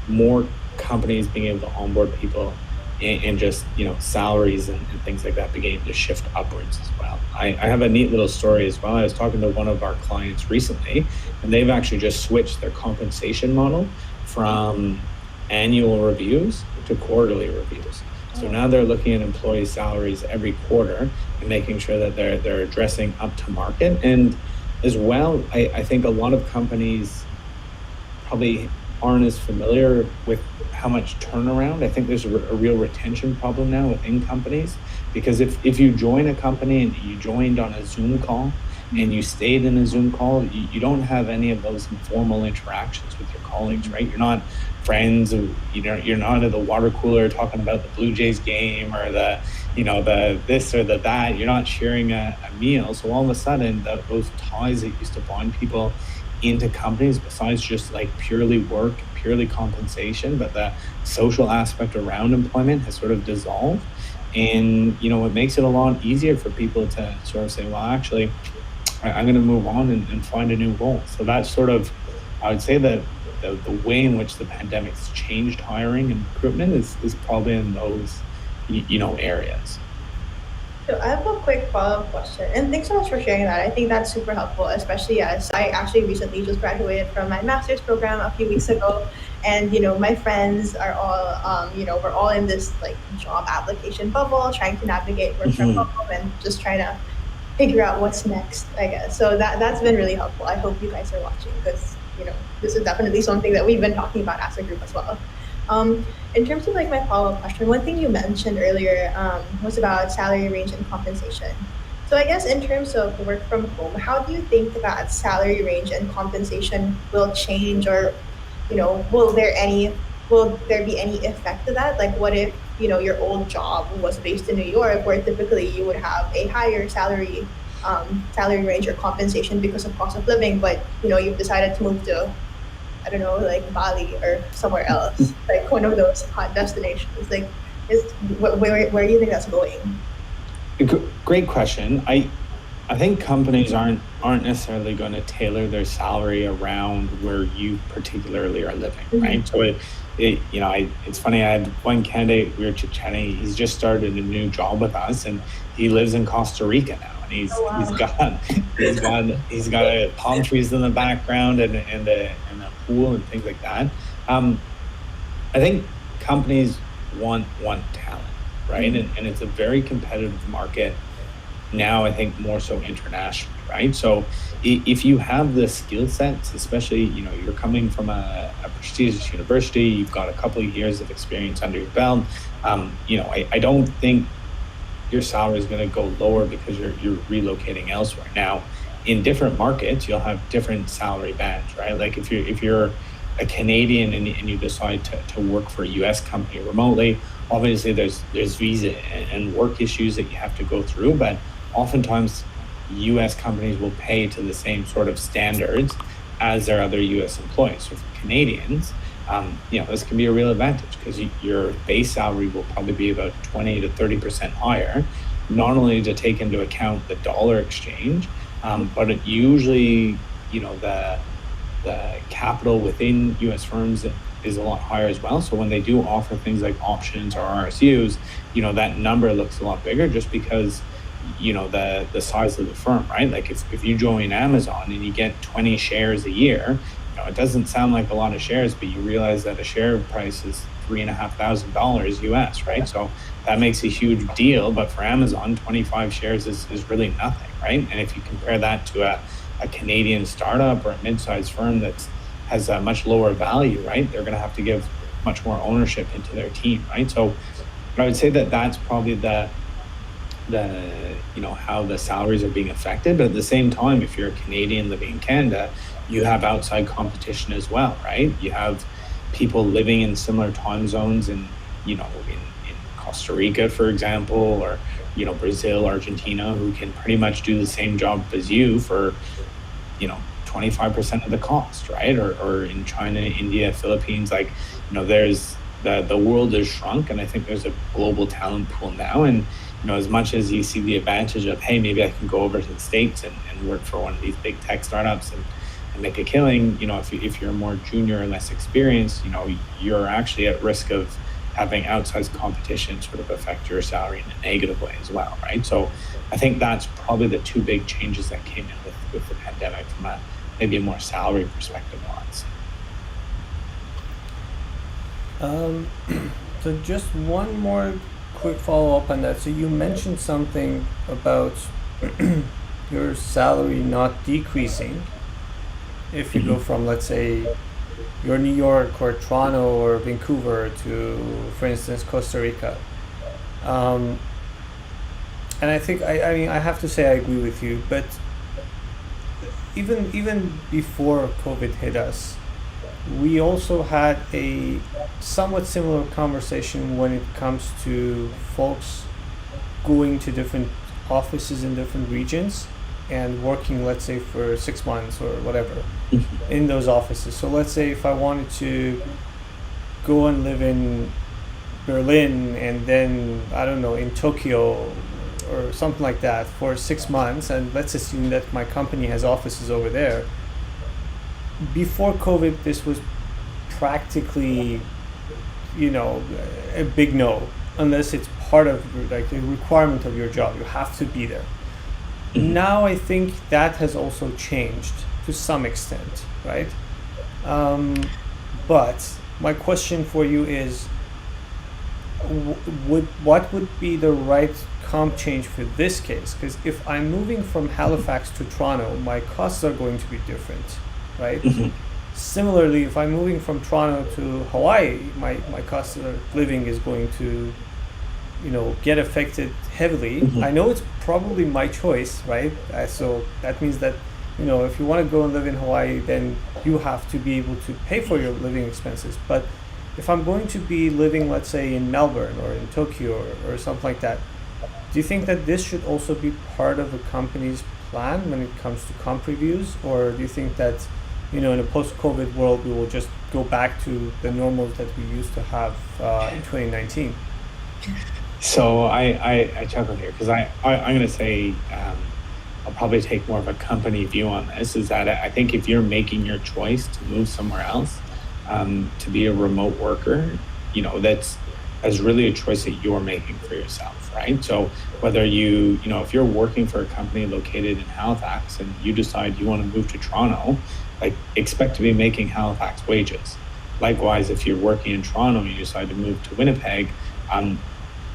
more companies being able to onboard people, and just, salaries and things like that beginning to shift upwards as well. I have a neat little story as well. I was talking to one of our clients recently, and they've actually just switched their compensation model from annual reviews to quarterly reviews. So now they're looking at employee salaries every quarter and making sure that they're addressing up to market. And as well, I think a lot of companies probably aren't as familiar with how much turnaround. I think there's a real retention problem now within companies, because if you join a company and you joined on a Zoom call and you stayed in a Zoom call, you don't have any of those informal interactions with your colleagues, right? You're not friends, you're not at the water cooler talking about the Blue Jays game or the this or the that. You're not sharing a meal. So all of a sudden, those ties that used to bond people into companies, besides just purely work, purely compensation, but the social aspect around employment has sort of dissolved. And it makes it a lot easier for people to sort of say, well, actually, I'm going to move on and find a new role. So that's sort of, I would say that the way in which the pandemic's changed hiring and recruitment is probably in those areas. So I have a quick follow-up question, and thanks so much for sharing that. I think that's super helpful, especially as I actually recently just graduated from my master's program a few weeks ago, and my friends are all, we're all in this job application bubble, trying to navigate work from home and just trying to figure out what's next, I guess. So that's been really helpful. I hope you guys are watching, because this is definitely something that we've been talking about as a group as well. In terms of my follow-up question, one thing you mentioned earlier was about salary range and compensation. So I guess in terms of work from home, how do you think that salary range and compensation will change, or will there be any effect to that? What if your old job was based in New York, where typically you would have a higher salary salary range or compensation because of cost of living, but you've decided to move to, I don't know, like Bali or somewhere else, like one of those hot destinations. Like, where do you think that's going? Great question. I think companies aren't necessarily going to tailor their salary around where you particularly are living, right? So it's funny. I had one candidate, we were chatting. He's just started a new job with us, and he lives in Costa Rica now, and Oh he's wow. got palm trees in the background and a pool and things like that. I think companies want talent, right? Mhm. And it's a very competitive market now. I think more so internationally, right? So if you have the skill sets, especially you're coming from a prestigious university, you've got a couple of years of experience under your belt. I don't think your salary is going to go lower because you're relocating elsewhere. Now, in different markets, you'll have different salary bands, right? Like if you're a Canadian and you decide to work for a US company remotely, obviously there's visa and work issues that you have to go through, but oftentimes US companies will pay to the same sort of standards as their other US employees. So for Canadians, this can be a real advantage because your base salary will probably be about 20 to 30% higher, not only to take into account the dollar exchange, but it usually, the capital within US firms is a lot higher as well. So when they do offer things like options or RSUs, that number looks a lot bigger just because the size of the firm, right? Like if you join Amazon and you get 20 shares a year, it doesn't sound like a lot of shares, but you realize that a share price is $3,500 US, right? So that makes a huge deal. But for Amazon, 25 shares is really nothing, right? And if you compare that to a Canadian startup or a mid-sized firm that has a much lower value, right? They're going to have to give much more ownership into their team, right? So I would say that that's probably the how the salaries are being affected. But at the same time, if you're a Canadian living in Canada, you have outside competition as well, right? You have people living in similar time zones in Costa Rica, for example, or Brazil, Argentina, who can pretty much do the same job as you for 25% of the cost, right? Or in China, India, Philippines, like there's the world has shrunk, and I think there's a global talent pool now. And as much as you see the advantage of, hey, maybe I can go over to the States and work for one of these big tech startups and make a killing, if you're more junior or less experienced, you're actually at risk of having outsized competition sort of affect your salary in a negative way as well, right? So I think that's probably the two big changes that came in with the pandemic from maybe a more salary perspective wise. So just one more quick follow up on that. So you mentioned something about your salary not decreasing if you go from, let's say, your New York or Toronto or Vancouver to, for instance, Costa Rica. Um, and I think I mean I have to say I agree with you, but even before COVID hit us, we also had a somewhat similar conversation when it comes to folks going to different offices in different regions and working, let's say, for 6 months or whatever in those offices. So let's say if I wanted to go and live in Berlin and then, I don't know, in Tokyo or something like that for 6 months, and let's assume that my company has offices over there. Before COVID, this was practically, a big no, unless it's part of like the requirement of your job. You have to be there. Now I think that has also changed to some extent, right? But my question for you is, what would be the right comp change for this case? Because if I'm moving from Halifax to Toronto, my costs are going to be different, right? Similarly, if I'm moving from Toronto to Hawaii, my cost of living is going to, get affected heavily. I know it's probably my choice, right? So that means that, if you want to go and live in Hawaii, then you have to be able to pay for your living expenses. But if I'm going to be living, let's say, in Melbourne or in Tokyo or something like that, Do you think that this should also be part of a company's plan when it comes to comp reviews, or do you think that, in a post-COVID world, we will just go back to the normals that we used to have in 2019? So I chuckle here because I'm going to say I'll probably take more of a company view on this. Is that I think if you're making your choice to move somewhere else, to be a remote worker, that's really a choice that you're making for yourself, right? So whether if you're working for a company located in Halifax and you decide you want to move to Toronto, like expect to be making Halifax wages. Likewise, if you're working in Toronto and you decide to move to Winnipeg,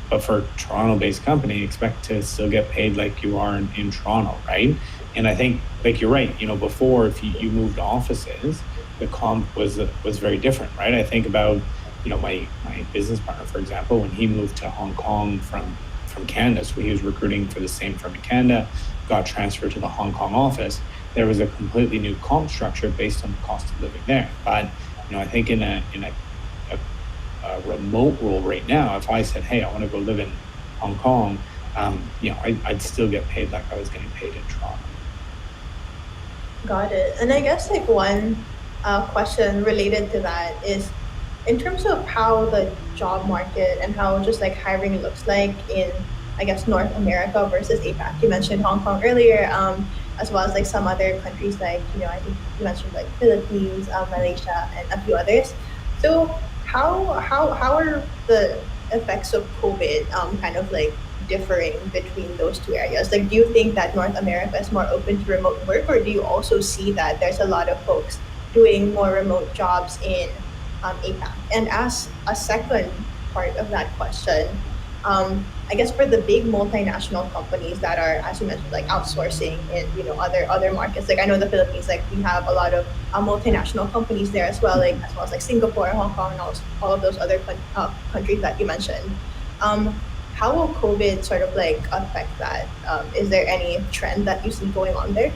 but for a Toronto-based company, expect to still get paid like you are in Toronto, right? And I think, like you're right, before if you moved offices, the comp was very different, right? I think about, my business partner, for example, when he moved to Hong Kong from Canada, so he was recruiting for the same firm in Canada, got transferred to the Hong Kong office. There was a completely new comp structure based on the cost of living there. But I think in a remote role right now, if I said, hey, I want to go live in Hong Kong, I'd still get paid like I was getting paid in Toronto. Got it. And I guess like one question related to that is, in terms of how the job market and how just like hiring looks like in, I guess, North America versus APAC. You mentioned Hong Kong earlier, as well as like some other countries like, I think you mentioned like Philippines, Malaysia, and a few others. So how are the effects of COVID kind of like differing between those two areas? Like, do you think that North America is more open to remote work, or do you also see that there's a lot of folks doing more remote jobs in APAC? And as a second part of that question, I guess for the big multinational companies that are, as you mentioned, like outsourcing in other markets, like I know the Philippines, like we have a lot of multinational companies there as well, as well as like Singapore, Hong Kong, and all of those other countries that you mentioned. How will COVID sort of like affect that? Is there any trend that you see going on there?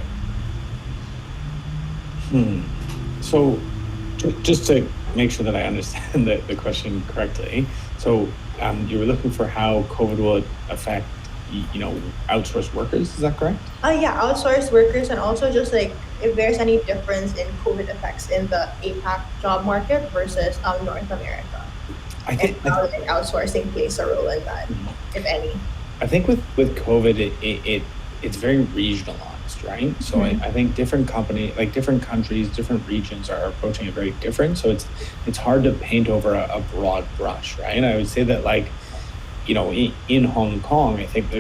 So just to make sure that I understand the question correctly. So you were looking for how COVID will affect, outsourced workers. Is that correct? Yeah, outsourced workers, and also just like if there's any difference in COVID effects in the APAC job market versus North America. I think how like outsourcing plays a role in that, if any. I think with COVID, it's very regionalized, right? So Mm-hmm. I think different countries, different regions are approaching it very different. So it's hard to paint over a broad brush, right? And I would say that in Hong Kong, I think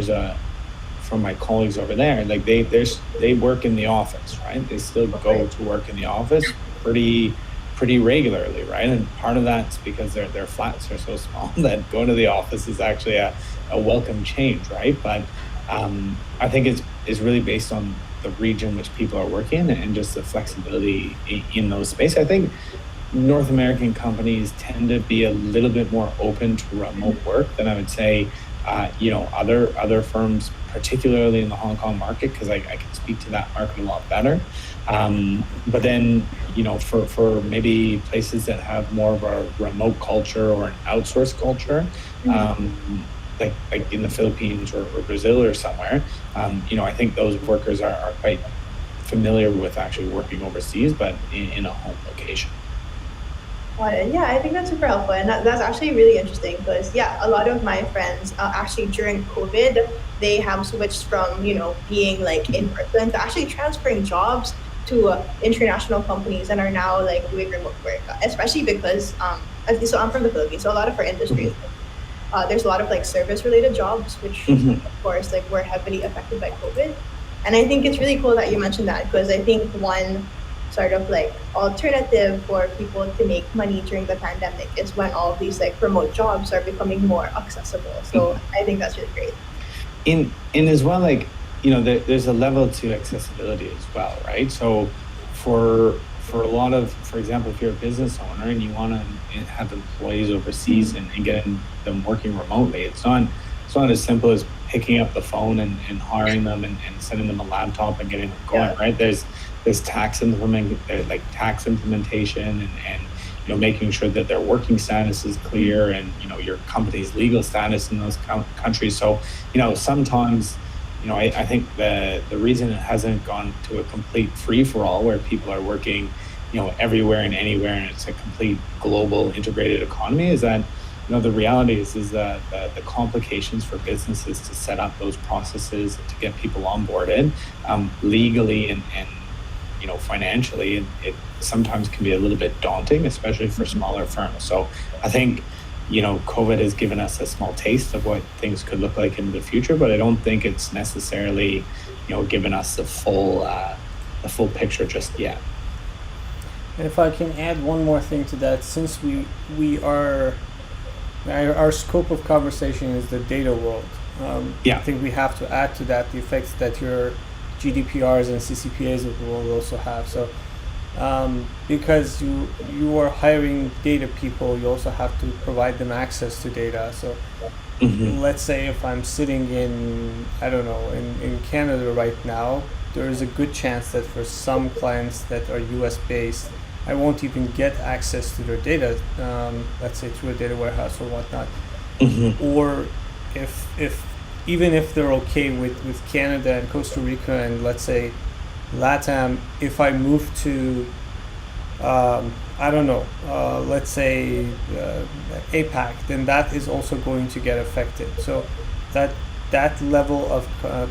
from my colleagues over there, like they work in the office, right? They still go to work in the office pretty regularly, right? And part of that's because their flats are so small that going to the office is actually a welcome change, right? But I think it's really based on the region which people are working and just the flexibility in those spaces. I think North American companies tend to be a little bit more open to remote work than I would say, other firms, particularly in the Hong Kong market, because I can speak to that market a lot better. But then, for maybe places that have more of a remote culture or an outsourced culture, like in the Philippines or Brazil or somewhere, I think those workers are quite familiar with actually working overseas, but in a home location. Got it. Yeah, I think that's super helpful, and that's actually really interesting because a lot of my friends actually during COVID they have switched from being like in person to actually transferring jobs to international companies and are now like doing remote work, especially because so I'm from the Philippines, so a lot of our industries. There's a lot of like service related jobs, which of course like were heavily affected by COVID. And I think it's really cool that you mentioned that because I think one sort of like alternative for people to make money during the pandemic is when all of these like remote jobs are becoming more accessible. So I think that's really great. In as well, there's a level to accessibility as well, right? So for a lot of, for example, if you're a business owner and you want to have employees overseas and getting them working remotely, it's not as simple as picking up the phone and hiring them and sending them a laptop and getting them going, right? There's tax implementation and making sure that their working status is clear, and your company's legal status in those countries. So sometimes I think the reason it hasn't gone to a complete free-for-all where people are working everywhere and anywhere, and it's a complete global integrated economy, is that the reality is that the complications for businesses to set up those processes, to get people onboarded legally and financially, it sometimes can be a little bit daunting, especially for smaller firms. So I think COVID has given us a small taste of what things could look like in the future, but I don't think it's necessarily given us the full picture just yet. And if I can add one more thing to that, since we are our scope of conversation is the data world. I think we have to add to that the effects that your GDPRs and CCPAs of the world also have. So because you are hiring data people, you also have to provide them access to data. So let's say if I'm sitting in Canada right now, there is a good chance that for some clients that are US based, I won't even get access to their data, let's say through a data warehouse or whatnot. Or if even if they're okay with Canada and Costa Rica and let's say LATAM, if I move to let's say APAC, then that is also going to get affected. So that level of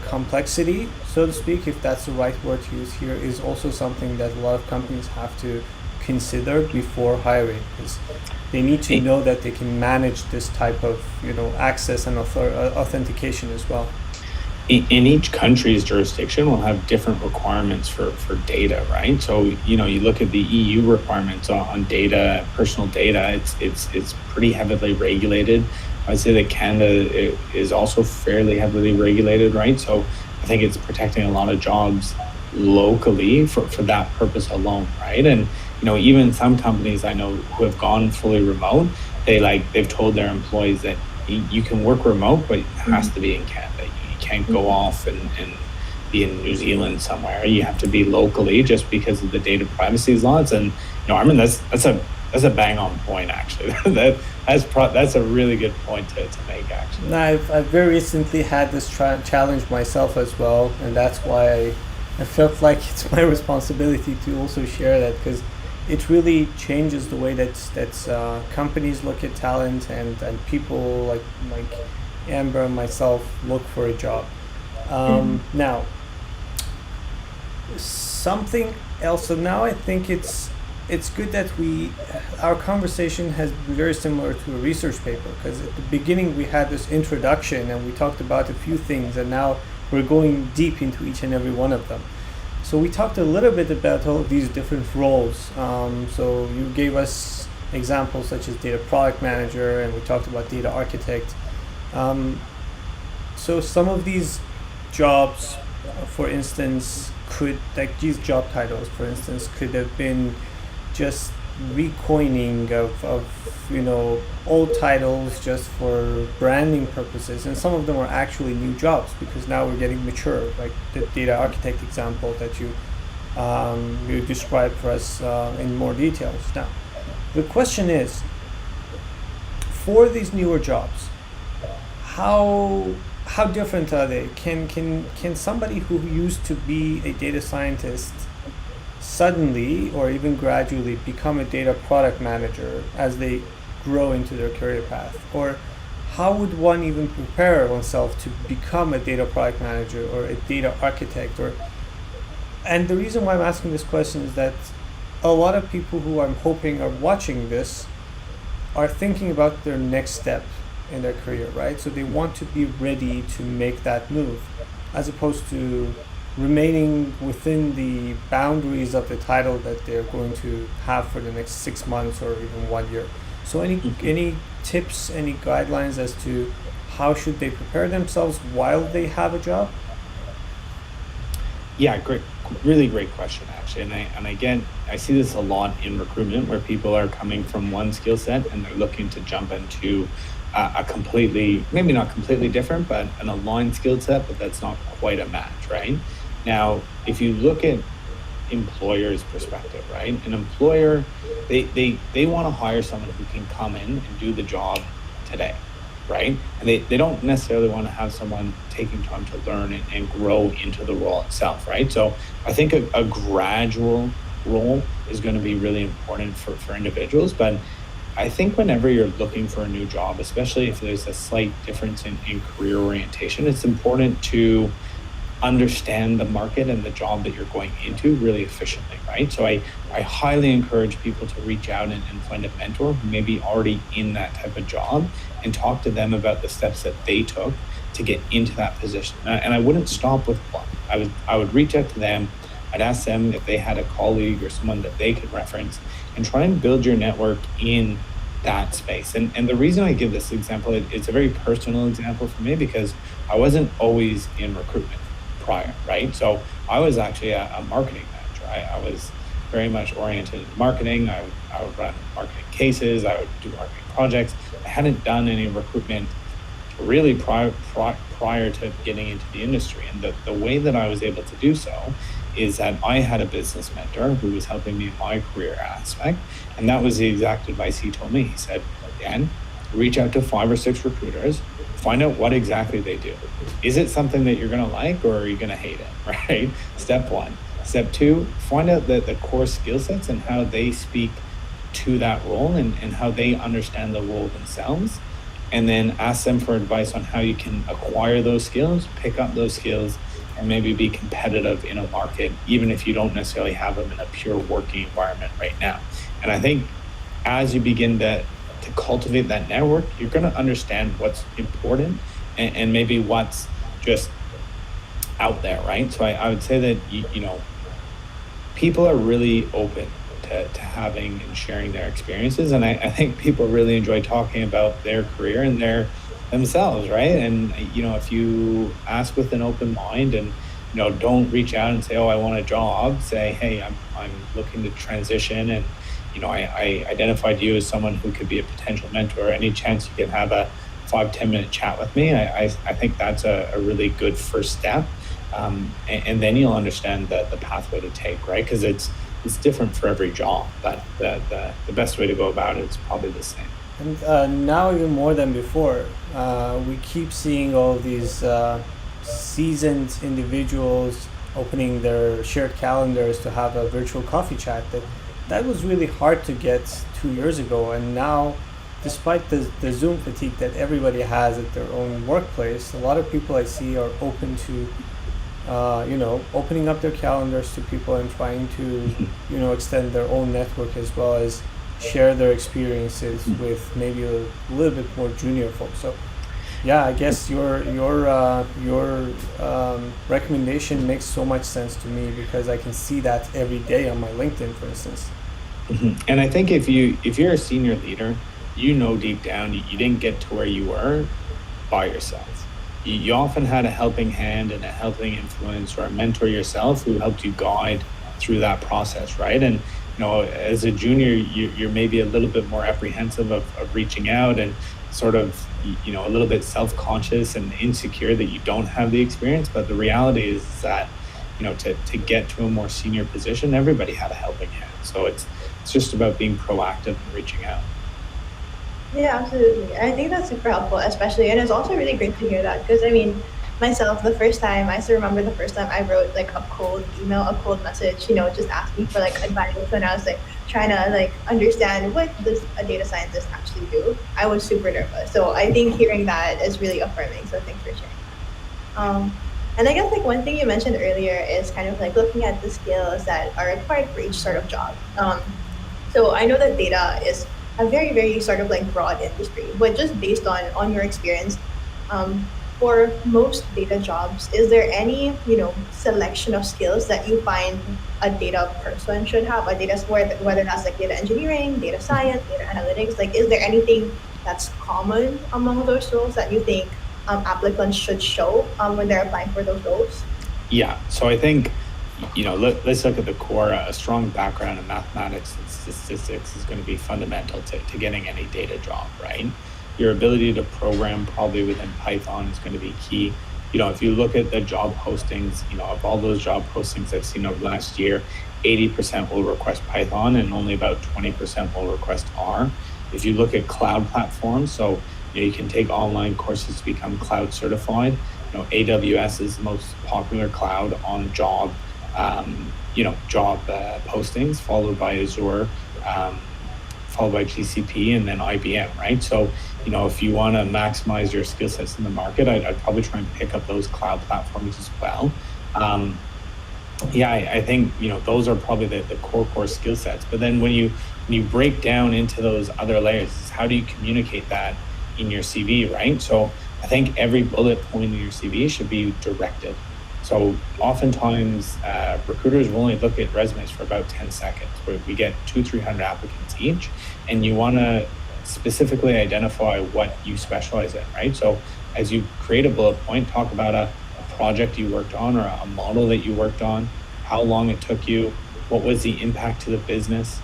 complexity, so to speak, if that's the right word to use here, is also something that a lot of companies have to consider before hiring, because they need to know that they can manage this type of access and authentication as well. In each country's jurisdiction will have different requirements for data, right? So you look at the EU requirements on data, personal data. It's pretty heavily regulated. I'd say that Canada is also fairly heavily regulated, right? So I think it's protecting a lot of jobs locally for that purpose alone, right? And even some companies I know who have gone fully remote, they've told their employees that you can work remote, but it has to be in Canada. You can't go off and be in New Zealand somewhere. You have to be locally, just because of the data privacy laws. And that's a bang on point, actually. That's a really good point to make, actually. I've very recently had this challenge myself as well, and that's why I felt like it's my responsibility to also share that, because it really changes the way that companies look at talent and people like Amber and myself look for a job. Now, something else. So now I think it's good that our conversation has been very similar to a research paper, because at the beginning we had this introduction and we talked about a few things, and now we're going deep into each and every one of them. So we talked a little bit about all of these different roles. So you gave us examples such as data product manager, and we talked about data architect. So some of these jobs, for instance, these job titles, for instance, could have been just recoining of old titles just for branding purposes, and some of them are actually new jobs because now we're getting mature, like the data architect example that you described for us in more details. Now, the question is, for these newer jobs, how different are they? Can somebody who used to be a data scientist suddenly or even gradually become a data product manager as they grow into their career path? Or how would one even prepare oneself to become a data product manager or a data architect? And the reason why I'm asking this question is that a lot of people who I'm hoping are watching this are thinking about their next step in their career, right? So they want to be ready to make that move, as opposed to remaining within the boundaries of the title that they're going to have for the next 6 months or even 1 year. So any tips, any guidelines as to how should they prepare themselves while they have a job? Yeah, really great question, actually. And again, I see this a lot in recruitment, where people are coming from one skill set and they're looking to jump into a completely, maybe not completely different, but an aligned skill set, but that's not quite a match, right? Now, if you look at employer's perspective, right? An employer, they want to hire someone who can come in and do the job today, right? And they don't necessarily want to have someone taking time to learn and grow into the role itself, right? So I think a gradual role is going to be really important for individuals. But I think whenever you're looking for a new job, especially if there's a slight difference in career orientation, it's important to understand the market and the job that you're going into really efficiently, right? So I highly encourage people to reach out and find a mentor who may be already in that type of job and talk to them about the steps that they took to get into that position. And I wouldn't stop with one. I would reach out to them. I'd ask them if they had a colleague or someone that they could reference and try and build your network in that space. And the reason I give this example, it's a very personal example for me because I wasn't always in recruitment prior, right? So I was actually a marketing manager. I was very much oriented in marketing. I would run marketing cases. I would do marketing projects. I hadn't done any recruitment really prior to getting into the industry. And the way that I was able to do so is that I had a business mentor who was helping me in my career aspect. And that was the exact advice he told me. He said, Dan, reach out to 5 or 6 recruiters, find out what exactly they do. Is it something that you're going to like or are you going to hate it, right? Step 1. Step 2, find out the core skill sets and how they speak to that role and how they understand the role themselves. And then ask them for advice on how you can acquire those skills, pick up those skills, and maybe be competitive in a market, even if you don't necessarily have them in a pure working environment right now. And I think as you begin to cultivate that network, you're going to understand what's important and maybe what's just out there, right? So I would say that, you know, people are really open to having and sharing their experiences. And I think people really enjoy talking about their career and themselves, right? And, you know, if you ask with an open mind and, you know, don't reach out and say, oh, I want a job, say, hey, I'm looking to transition and, you know, I identified you as someone who could be a potential mentor. Any chance you can have a 5-10 minute chat with me? I think that's a really good first step. And then you'll understand the pathway to take, right? Because it's different for every job, but the best way to go about it is probably the same. And now even more than before, we keep seeing all these seasoned individuals opening their shared calendars to have a virtual coffee chat. That was really hard to get 2 years ago, and now, despite the Zoom fatigue that everybody has at their own workplace, a lot of people I see are open to opening up their calendars to people and trying to, you know, extend their own network as well as share their experiences with maybe a little bit more junior folks. So, yeah, I guess your recommendation makes so much sense to me because I can see that every day on my LinkedIn, for instance. And I think if you're a senior leader, you know deep down you didn't get to where you were by yourself. You often had a helping hand and a helping influence or a mentor yourself who helped you guide through that process, right? And, you know, as a junior, you're maybe a little bit more apprehensive of reaching out and sort of, you know, a little bit self-conscious and insecure that you don't have the experience. But the reality is that, you know, to get to a more senior position, everybody had a helping hand. So it's just about being proactive and reaching out. Yeah, absolutely. I think that's super helpful, especially, and it's also really great to hear that because I mean, myself, I still remember the first time I wrote like a cold email, a cold message, you know, just asking for like advice, and I was like trying to like understand what does a data scientist actually do. I was super nervous, so I think hearing that is really affirming. So thanks for sharing that. And I guess like one thing you mentioned earlier is kind of like looking at the skills that are required for each sort of job. So I know that data is a very, very sort of like broad industry, but just based on your experience, for most data jobs, is there any, you know, selection of skills that you find a data person should have, whether that's like data engineering, data science, data analytics, like is there anything that's common among those roles that you think applicants should show when they're applying for those roles? Yeah, so I think, you know, let's look at the core. A strong background in mathematics and statistics is going to be fundamental to getting any data job, right? Your ability to program probably within Python is going to be key. You know, if you look at the job postings, you know, of all those job postings I've seen over the last year, 80% will request Python and only about 20% will request R. If you look at cloud platforms, so you can take online courses to become cloud certified. AWS is the most popular cloud on job postings, followed by Azure, followed by GCP, and then IBM, right? So, if you want to maximize your skill sets in the market, I'd probably try and pick up those cloud platforms as well. I think those are probably the core skill sets. But then when you break down into those other layers, how do you communicate that in your CV, right? So I think every bullet point in your CV should be directed. So oftentimes recruiters will only look at resumes for about 10 seconds, where we get 200-300 applicants each, and you want to specifically identify what you specialize in, right? So as you create a bullet point, talk about a project you worked on or a model that you worked on, how long it took you, what was the impact to the business,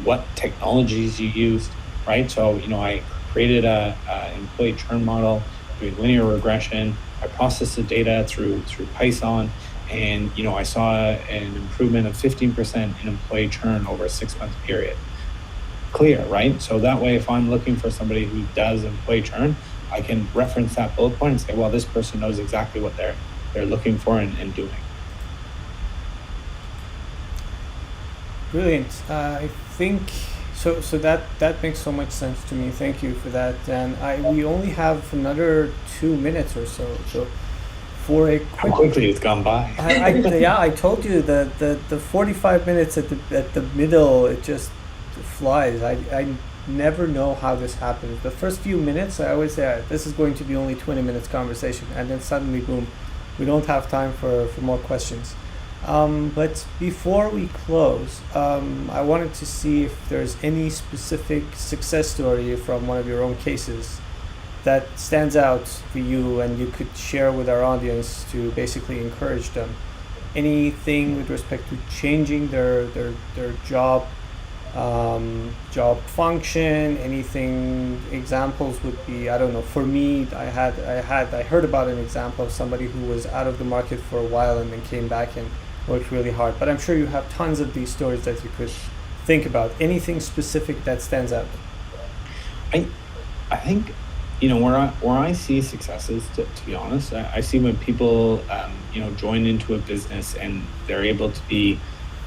what technologies you used, right? So, I created a employee churn model, doing linear regression. I processed the data through Python, and I saw an improvement of 15% in employee churn over a 6-month period. Clear, right? So that way, if I'm looking for somebody who does employee churn, I can reference that bullet point and say, well, this person knows exactly what they're looking for and doing. Brilliant. I think so. That makes so much sense to me. Thank you for that. And we only have another 2 minutes or so. So for a quick, how quickly it's gone by. I told you the 45 minutes at the middle, it just flies. I never know how this happens. The first few minutes, I always say, this is going to be only 20 minutes conversation, and then suddenly, boom, we don't have time for more questions. But before we close, I wanted to see if there's any specific success story from one of your own cases that stands out for you and you could share with our audience to basically encourage them. Anything with respect to changing their job function, anything. Examples would be, I don't know, for me, I heard about an example of somebody who was out of the market for a while and then came back and worked really hard. But I'm sure you have tons of these stories that you could think about. Anything specific that stands out? I think where I see successes, to be honest, I see when people join into a business and they're able to be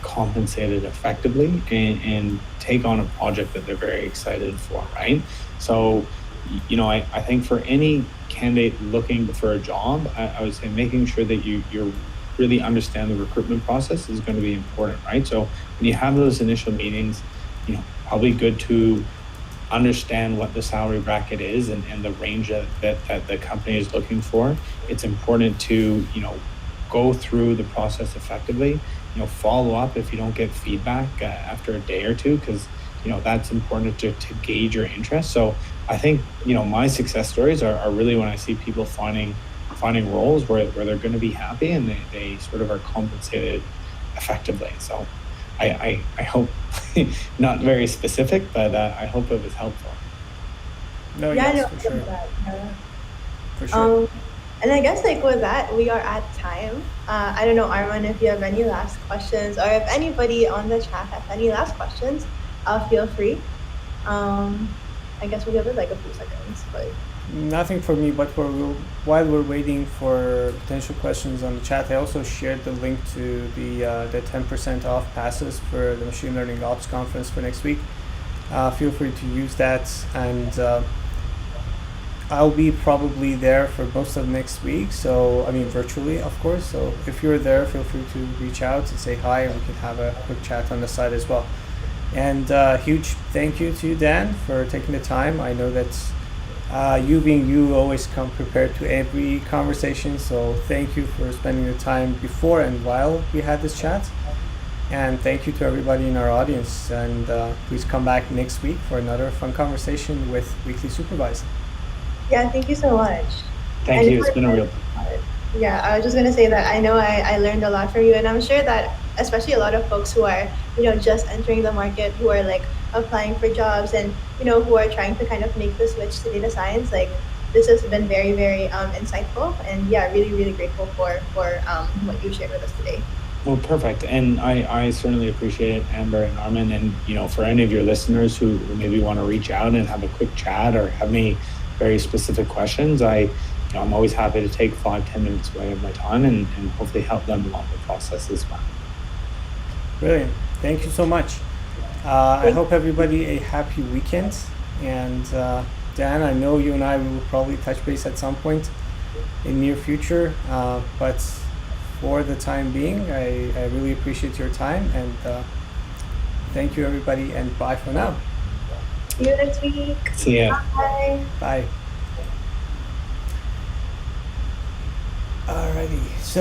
compensated effectively and take on a project that they're very excited for, right? So, I think for any candidate looking for a job, I would say making sure that you really understand the recruitment process is going to be important, right? So when you have those initial meetings, probably good to understand what the salary bracket is and the range that the company is looking for. It's important to, go through the process effectively, follow up if you don't get feedback after a day or two, because, that's important to gauge your interest. So I think, my success stories are really when I see people finding roles where they're going to be happy and they sort of are compensated effectively. So I hope, not very specific, but I hope it was helpful. No, Yeah, yes, no, for sure. yeah. For sure. And I guess with that, we are at time. I don't know, Arman, if you have any last questions, or if anybody on the chat has any last questions, feel free. I guess we'll give it a few seconds, but Nothing for me, but while we're waiting for potential questions on the chat, I also shared the link to the 10% off passes for the Machine Learning Ops Conference for next week. Feel free to use that, and I'll be probably there for most of next week, so virtually, of course. So if you're there, feel free to reach out and say hi, and we can have a quick chat on the side as well. And huge thank you to you, Dan, for taking the time. I know that you being you always come prepared to every conversation, so thank you for spending the time before and while we had this chat. And thank you to everybody in our audience, and please come back next week for another fun conversation with Weekly Supervised. yeah, thank you so much. Thank you. It's been a real Yeah, I was just going to say that I know I learned a lot from you, and I'm sure that especially a lot of folks who are, just entering the market, who are applying for jobs and, who are trying to kind of make the switch to data science, this has been very, very insightful, and yeah, really, really grateful for what you shared with us today. Well, perfect. And I certainly appreciate it, Amber and Armin. And, for any of your listeners who maybe want to reach out and have a quick chat or have any very specific questions, I'm always happy to take 5-10 minutes away of my time and hopefully help them along the process as well. Brilliant. Thank you so much. I hope everybody a happy weekend. And Dan, I know you and I will probably touch base at some point in near future, but for the time being, I really appreciate your time, and thank you everybody, and bye for now. See you next week. See ya. Bye. Bye. Alrighty, so